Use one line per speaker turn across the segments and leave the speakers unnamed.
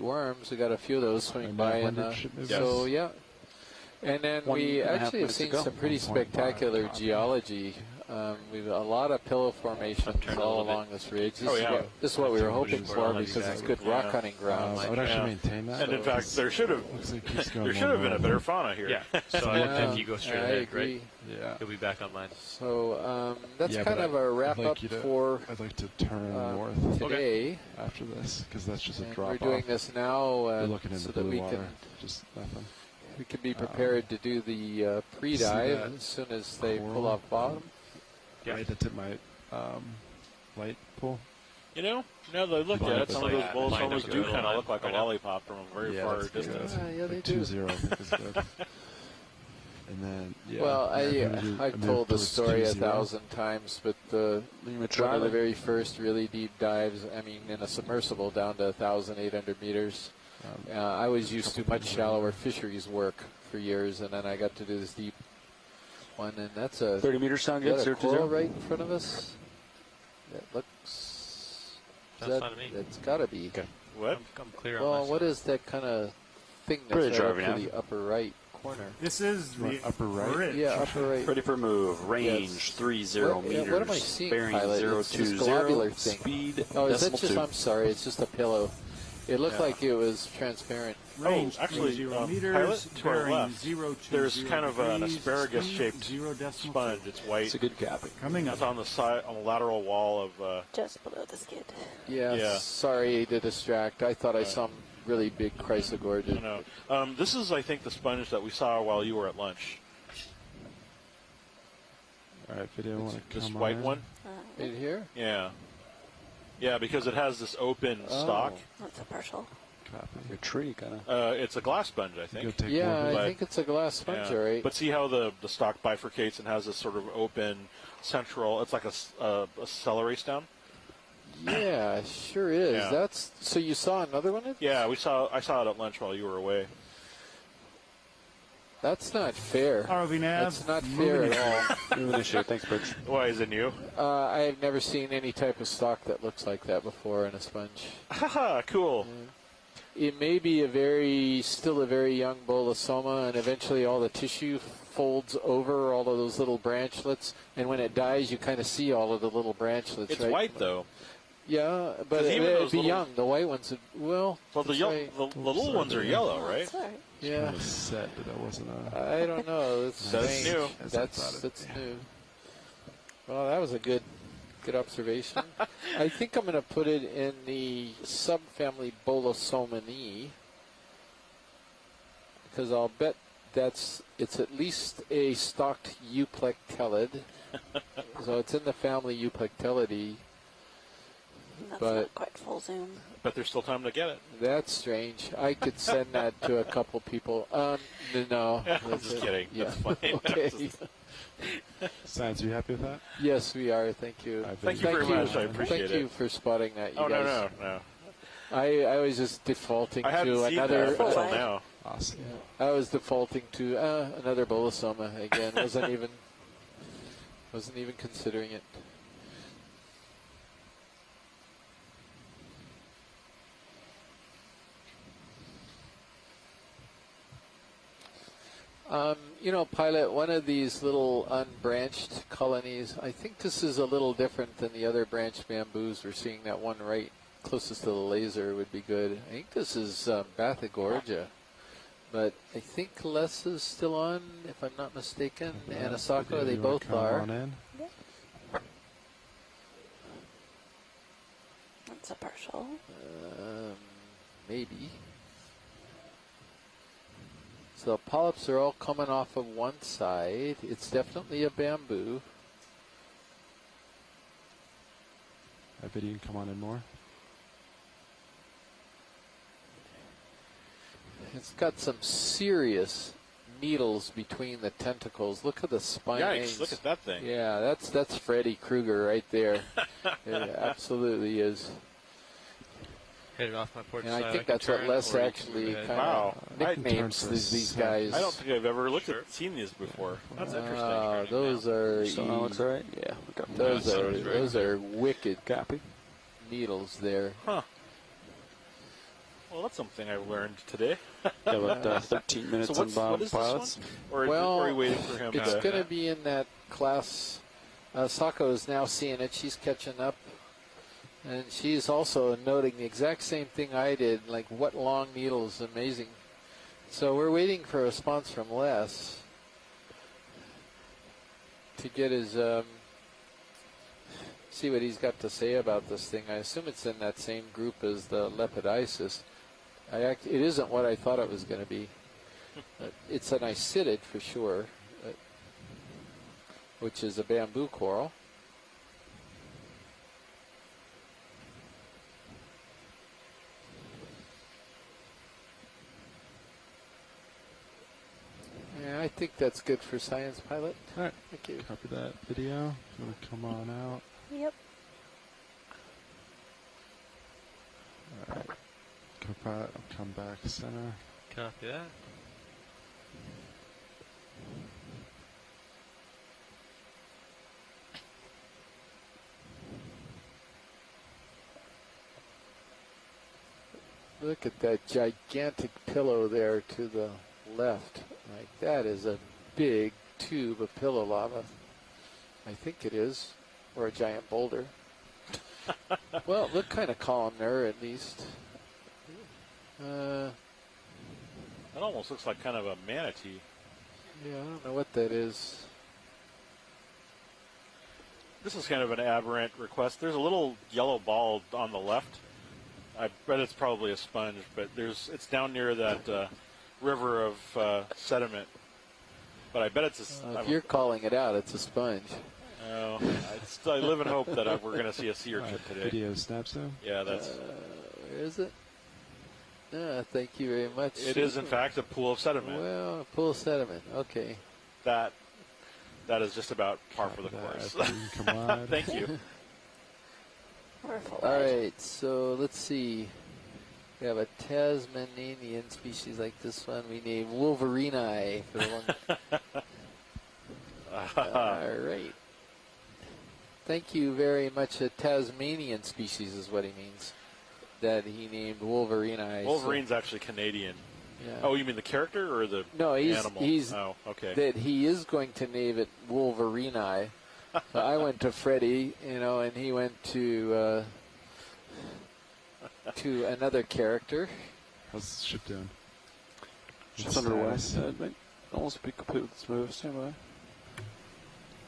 worms. We got a few of those swimming by, and so yeah. And then we actually have seen some pretty spectacular geology. We've a lot of pillow formations all along this ridge. This is what we were hoping for because it's good rock hunting ground.
I would actually maintain that.
And in fact, there should have been a better fauna here.
Yeah. So if you go straight ahead,
agree.
right? Yeah. You'll be back online.
So that's kind of a wrap up for.
I'd like to turn north
today
after this because that's just a drop
off. We're doing this now
looking into
so
the
that we
water.
can
Just nothing.
We can be prepared to do the pre-dive as soon as they pull off bottom.
Yeah, right, that's at my light pool.
You know, now that I look at it, some of those bulls almost do kind of look like a lollipop from a very far distance.
Yeah, they
like
do.
2-0, I think is good. And then,
well, I've told the story 1,000 times, but one of the very first really deep dives, I mean, in a submersible down to 1,800 meters. I was used to much shallower fisheries work for years, and then I got to do this deep one, and that's a
30 meters sound good.
0 right in front of us. That looks. That's got to be.
Okay. What?
I'm clear
well,
on
what is that kind of thing that's right up to the upper right corner?
This is the
upper right.
bridge.
Yeah, upper right.
Ready for move. Range 30 meters.
What am I seeing,
bearing
pilot?
020. Speed.
Oh, is that
decimal
just?
2.
I'm sorry. It's just a pillow. It looked like it was transparent.
Range
actually,
0 meters,
pilot to our
bearing
left.
020
There's kind of an
degrees,
asparagus-shaped
speed 0.2.
sponge. It's white.
It's a good capping.
Coming up
It's on the side, on the lateral wall of.
Just below the skid.
Yeah. Sorry to distract. I thought I saw some really big chrysogorgia.
No. This is, I think, the sponge that we saw while you were at lunch.
All right, video. Want to
This
come
white
on
one.
Right here.
Yeah. Yeah, because it has this open stalk.
That's a partial.
Your tree, kind of.
It's a glass sponge, I think.
Yeah, I think it's a glass sponge, right?
But see how the stalk bifurcates and has this sort of open central. It's like a celery stem.
Yeah, it sure is.
Yeah.
That's so. You saw another one?
Yeah, I saw it at lunch while you were away.
That's not fair.
ROV nav.
That's not fair at all.
Moving issue. Thanks, Bridge.
Why is it new?
I have never seen any type of stalk that looks like that before in a sponge.
Haha, cool.
It may be still a very young bolosoma, and eventually all the tissue folds over all of those little branchlets, and when it dies, you kind of see all of the little branchlets.
It's
right?
white though.
Yeah, but it'd be young. The white ones,
the little ones are yellow, right?
Sorry.
Yeah.
Said that that wasn't a.
I don't know.
That's new.
That's new. Well, that was a good observation. I think I'm going to put it in the subfamily Bolosomini because I'll bet it's at least a stalked euplectellid. So it's in the family Euplectellidae.
That's
but
not quite full zoom.
But there's still time to get it.
That's strange. I could send that to a couple people. No.
I'm just kidding.
Yeah.
That's fine.
Okay.
Science, are you happy with that?
Yes, we are. Thank you.
Thank you very much. I appreciate it.
Thank you for spotting that. You guys.
No.
I was just defaulting
I hadn't
to
seen
another.
that until now.
Awesome.
Yeah, I was defaulting to another bolosoma again. wasn't even considering it. Pilot, one of these little unbranched colonies, I think this is a little different than the other branched bamboos. We're seeing that one right closest to the laser would be good. I think this is Bathagorgia, but I think Les is still on, if I'm not mistaken. Anasako, they both are.
That's a partial.
Maybe. So the polyps are all coming off of one side. It's definitely a bamboo.
I bet you can come on in more.
It's got some serious needles between the tentacles. Look at the spine.
Yikes, look at that thing.
Yeah, that's Freddy Krueger right there. It absolutely is.
Headed off my port
And
side.
I think that's what Les actually kind of nicknames these guys.
I don't think I've ever seen these before. That's interesting.
Those are
looks all right. Yeah.
those are wicked needles there.
Huh. Well, Well, that's something I learned today.
Yeah, about 13 minutes
So
on bottom
what is
pilots.
this one? Or
Well,
are we waiting for him
It's
to...
going to be in that class. Sako is now seeing it. She's catching up. And she's also noting the exact same thing I did, like what long needles, amazing. So we're waiting for a response from Les to get his, see what he's got to say about this thing. I assume it's in that same group as the Lepidisis. It isn't what I thought it was going to be. It's an isidid for sure, which is a bamboo coral. Yeah, I think that's good for Science Pilot.
All right.
Thank you.
Copy that video. You want to come on out?
Yep.
All right. Copilot, I'll come back center.
Copy that.
Look at that gigantic pillow there to the left. Like that is a big tube of pillow lava. I think it is, or a giant boulder. Well, it looked kind of columnar at least.
It almost looks like kind of a manatee.
Yeah, I don't know what that is.
This is kind of an aberrant request. There's a little yellow ball on the left. I bet it's probably a sponge, but it's down near that river of sediment. But I bet it's
If you're calling it out, it's a sponge.
I live in hope that we're going to see a sea urchin today.
Video snaps though.
Yeah, that's.
Where is it? Thank you very much.
It is in fact a pool of sediment.
Well, a pool of sediment. Okay.
That is just about par for the course.
Come on.
Thank you.
We're full
All
edge.
right, so let's see. We have a Tasmanian species like this one. We named Wolverine for the one. All right. Thank you very much. A Tasmanian species is what he means. That he named Wolverine.
Wolverine's actually Canadian.
Yeah.
Oh, you mean the character or the animal?
He's
oh, okay.
that he is going to name it Wolverine. I went to Freddie, and he went to another character.
How's the ship doing?
Ship's underway. It might almost be complete with this move. Stand by.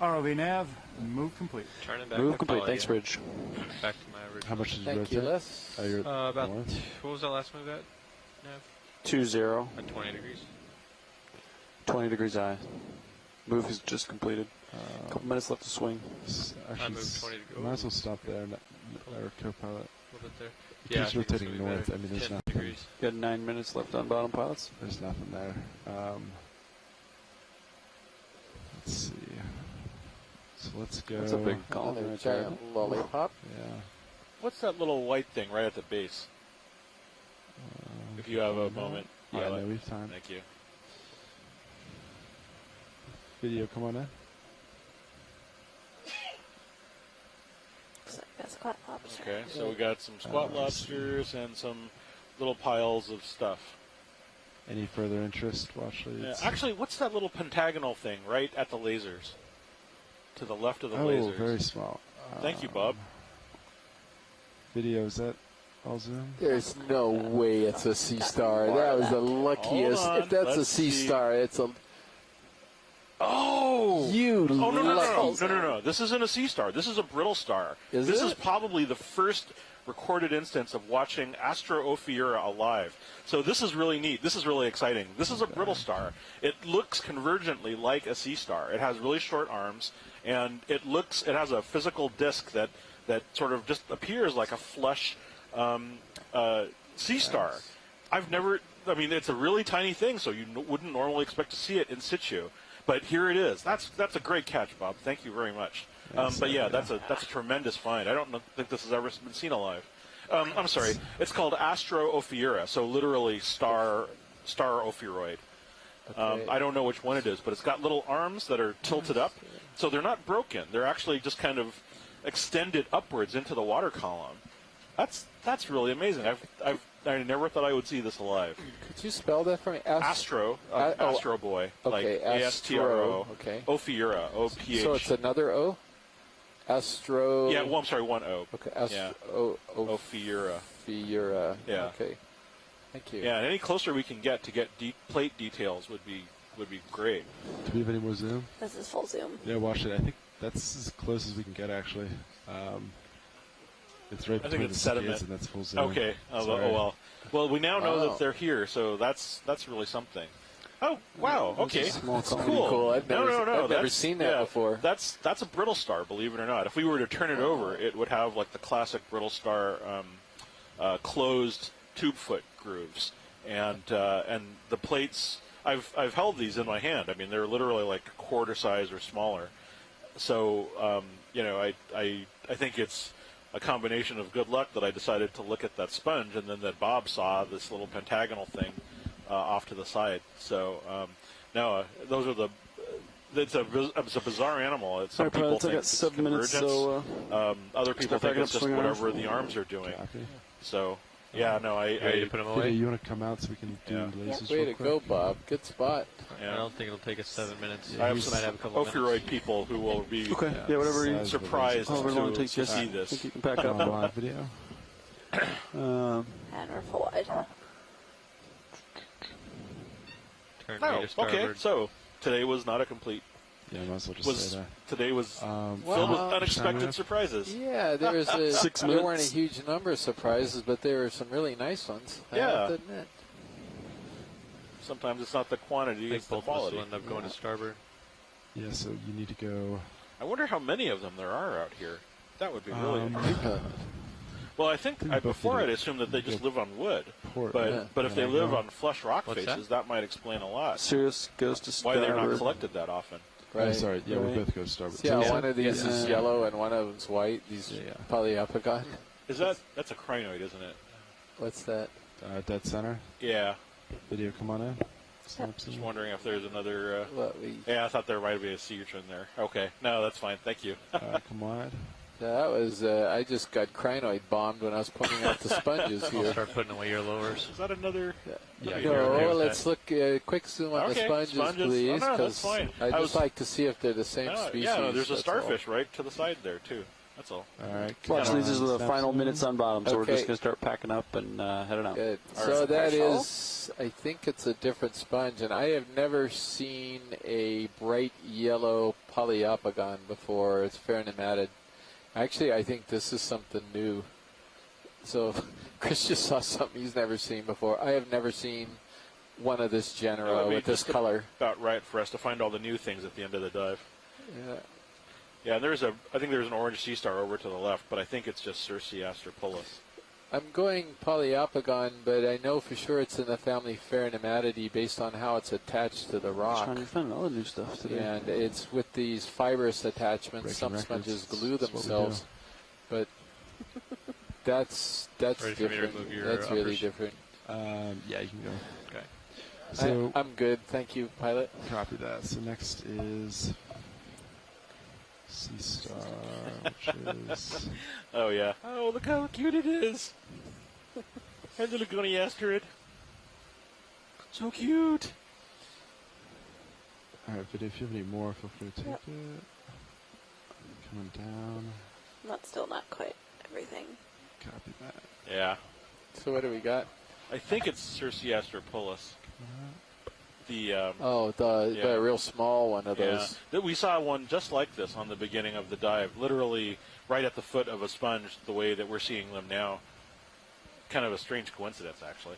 ROV nav, move complete.
Turning back.
Move
my
complete.
call
Thanks,
again.
Bridge.
Back to my original.
How much did you
Thank you,
rotate?
Les.
Oh, you're
About
north?
what was that last move at? Nav?
2-0.
At 20 degrees.
20 degrees I. Move is just completed. A couple minutes left to swing.
Actually,
moved 20 to go.
might as well stop there. Our co-pilot.
A little bit there.
It keeps
I think it's
rotating
gonna be
north.
better.
I mean, there's
10
nothing.
degrees.
You got 9 minutes left on bottom pilots.
There's nothing there. Let's see. So let's go.
That's a big column
Another
right there.
giant lollipop.
Yeah.
What's that little white thing right at the base? If you have a moment.
Yeah,
Pilot.
no, we have time.
Thank you.
Video, come on in.
Looks like that's a quad lobster.
Okay, so we got some squat lobsters and some little piles of stuff.
Any further interest? Watch leads.
Actually, what's that little pentagonal thing right at the lasers? To the left of the
Oh,
lasers.
very small.
Thank you, Bob.
Video, is that all zoom?
There's no way it's a sea star. That was the luckiest.
Hold on,
If that's a
let's
sea
see.
star, it's a.
Oh!
You
Oh, no.
lucky.
This isn't a sea star. This is a brittle star.
Is
this
it?
is probably the first recorded instance of watching Astro Ophiura alive. So this is really neat. This is really exciting. This is a brittle star. It looks convergently like a sea star. It has really short arms, and it has a physical disc that sort of just appears like a flush sea star. It's a really tiny thing, so you wouldn't normally expect to see it in situ. But here it is. That's a great catch, Bob. Thank you very much. But yeah, that's a tremendous find. I don't think this has ever been seen alive. I'm sorry. It's called Astro Ophiura, so literally star ophiuroid.
Okay.
I don't know which one it is, but it's got little arms that are tilted up, so they're not broken. They're actually just kind of extended upwards into the water column. That's really amazing. I've I never thought I would see this alive.
Could you spell that for me?
Astro,
oh,
Astro Boy,
okay,
like ASTRO.
okay.
Ophiura, OPH.
So it's another O? Astro.
Yeah, well, I'm sorry, one O.
Okay,
Yeah.
Ophiura.
Ophiura. Yeah.
Okay. Thank you.
Yeah, and any closer we can get to get plate details would be great.
Do we have any more zoom?
This is full zoom.
Yeah, watch it. I think that's as close as we can get, actually. It's right
I think
between
it's
the
sediment.
skids, and that's full zoom.
Okay. Oh
Sorry.
well. Well, we now know
Wow.
that they're here, so that's really something. Oh wow! Okay,
Small
that's
colony.
cool.
I've never,
no.
I've never
that's-
seen that
yeah,
before.
That's a brittle star, believe it or not. If we were to turn it over, it would have like the classic brittle star closed tube foot grooves, and the plates. I've held these in my hand. I mean, they're literally like a quarter size or smaller. So I think it's a combination of good luck that I decided to look at that sponge, and then that Bob saw this little pentagonal thing off to the side. So no, those are the. It's a bizarre animal. Some
Alright,
people
pilots, I
think
got
it's
7 minutes,
convergence.
so
Other people
expect
think
backup
it's just
swing arms.
whatever the arms are doing.
Copy.
So yeah, no,
Ready to
I
put them
Video,
away?
you want to come out so we can do
Yeah.
lasers
Way
real
to go,
quick?
Bob. Good spot.
yeah.
I don't think it'll take us 7 minutes.
I have
We
some
might have a couple
opioid
minutes.
people who will be
okay, yeah, whatever you,
Size.
surprised
however long it
to
takes you.
see
I
this.
think you can pack
On
up.
live video.
Um,
And we're full wide.
Turn
Oh,
me to
okay.
starboard.
So today was not a complete.
Yeah, I might as well just say that.
Today was
Um,
filled with
Wow.
unexpected
China.
surprises.
Yeah, there was a,
6
there weren't a
minutes.
huge number of surprises, but there were some really nice ones. I
Yeah.
have to admit.
Sometimes it's not the
I
quantity;
think
it's the
both of us
quality.
will end up going to starboard.
Yeah, so you need to go.
I wonder how many of them there are out here. That would be really
Um,
interesting. Well, I think
think we both
before
need
I'd
to
assumed that they just
go
live on wood,
port.
but
Yeah.
but if they
Yeah,
live
go.
on flush rock
What's
faces, that might explain a lot.
Sirius goes to
Why they're
starboard.
not collected that often.
Right.
Oh, sorry. Yeah,
Right.
we both go to starboard.
See how
So-
one of these
Yeah.
is yellow and one of them's white? These
Yeah, yeah.
polyopogon.
That's a crinoid, isn't it?
What's that?
Dead center.
Yeah.
Video, come on in.
Just wondering if there's another.
What we?
Yeah, I thought there might be a sea urchin there. Okay, no, that's fine. Thank you.
Come wide.
That was. I just got crinoid bombed when I was pointing out the sponges
I'll
here.
start putting away your lowers.
Is that another?
Yeah,
Okay.
you're okay
No,
with
let's look. Quick zoom on
Okay,
the sponges,
sponges.
please,
Oh, no, that's
'cause
fine.
I'd
I
just
was-
like to see if they're the same
No,
species.
yeah, no, there's a
that's all.
starfish right to the side there too. That's all.
All right.
Watch,
come
these
on,
are the
snap
final
zoom.
minutes on bottom, so we're
Okay.
just going to start packing up and heading out.
Good.
All
So
right.
that
Partial.
is, I think it's a different sponge, and I have never seen a bright yellow polyopogon before. It's fernimatid. Actually, I think this is something new. So Chris just saw something he's never seen before. I have never seen one of this
That would
genera
be
with this
just
color.
About right for us to find all the new things at the end of the dive.
Yeah.
Yeah, and I think there's an orange sea star over to the left, but I think it's just Circe astropolis.
I'm going polyopogon, but I know for sure it's in the family Pheronematidae based on how it's attached to the rock.
Trying to find all the new stuff today.
And it's with these fibrous attachments.
Breaking
Some
records.
sponges glue
That's what we
themselves, but that's
Ready for me to
different.
remove your
That's really
uppers?
different.
Yeah, you can go.
Okay.
So
I'm good, thank you, pilot.
copy that. So next is Sea Star, which is
Oh yeah. Oh, look how cute it is. And the Lagoni asteroid. So cute.
all right. Video, if you have any more, feel free to take
Yep.
it. Coming down.
That's still not quite everything.
Copy that.
Yeah.
So what do we got?
I think it's Circe astropolis. The
Oh, the
Yeah.
real small one of
yeah.
those.
We saw one just like this on the beginning of the dive, literally right at the foot of a sponge, the way that we're seeing them now. Kind of a strange coincidence, actually.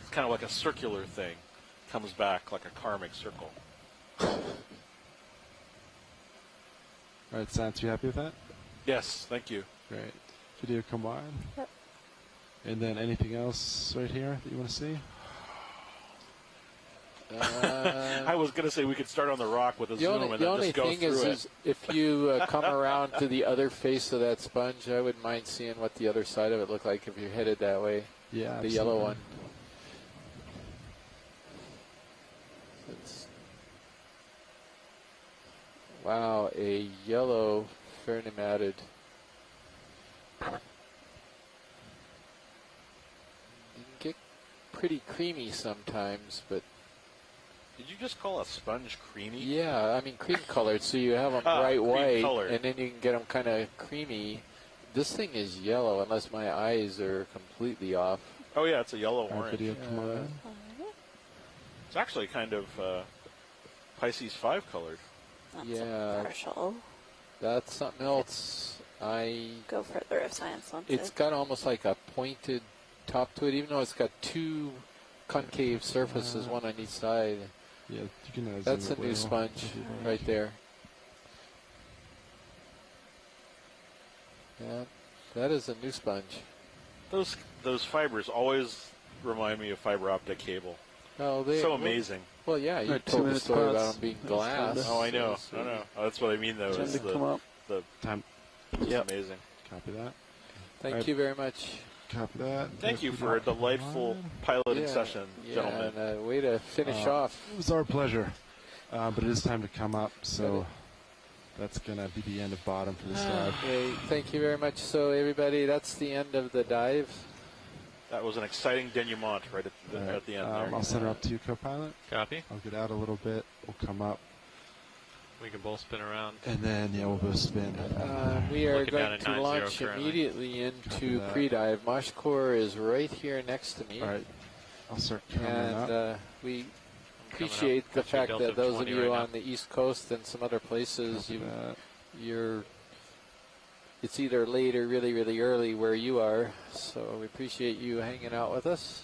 It's kind of like a circular thing. Comes back like a karmic circle.
All right, Science, you happy with that?
Yes, thank you.
Great. Video, come wide.
Yep.
And then anything else right here that you want to see?
I was going to say we could start on the rock with a
The
zoom
only,
and
the
then
only
just go
thing
through it.
is if you come around to the other face of that sponge, I wouldn't mind seeing what the other side of it looked like if you're headed that way.
Yeah,
The yellow
absolutely.
one. It's, wow, a yellow fernimatid. pretty creamy sometimes, but
Did you just call a sponge creamy?
yeah, I mean cream colored, so you have them
Ah,
bright
cream
white,
colored.
and then you can get them kind of creamy. This thing is yellow, unless my eyes are completely off.
Oh yeah, it's a yellow
All right,
orange.
video, come on.
It's actually kind of Pisces 5 colored.
That's
Yeah.
a partial.
That's something else.
Go further if science wants
It's
it.
got almost like a pointed top to it, even though it's got two concave surfaces, one on each side.
Yeah, you can.
That's a
zoom it
new
well.
sponge right there. Yeah, that is a new sponge.
Those fibers always remind me of fiber optic cable.
Oh, they
So amazing.
Well, yeah, you
Right, 2
told the
minutes
story
past.
about them being
That's
glass.
kinda-
Oh, I know.
So-
I know. Oh, that's what I mean, though.
Time
Is
to come up.
the
Time.
it's
Yep.
amazing.
Copy that.
Thank
Alright.
you very much.
Copy that.
Thank you for a delightful piloting session, gentlemen.
And way to finish off.
It was our pleasure. But it is time to come up, so that's going to be the end of bottom for this dive.
Okay, thank you very much. So, everybody, that's the end of the dive.
That was an exciting denouement right at the end there.
I'll send her up to you, co-pilot.
Copy.
I'll get out a little bit. We'll come up.
We can both spin around.
And then, yeah, we'll both spin.
We are
Looking down
going
at
to
90
launch
currently.
immediately into
that.
pre-dive. Moshcore is right here next to me.
All right. I'll start coming
And
up.
we
Coming
appreciate
up.
the
Got you
fact
Delta
that those of
20
you
right now.
on the East Coast and some other places,
Copy that.
it's either late or really, really early where you are. So we appreciate you hanging out with us.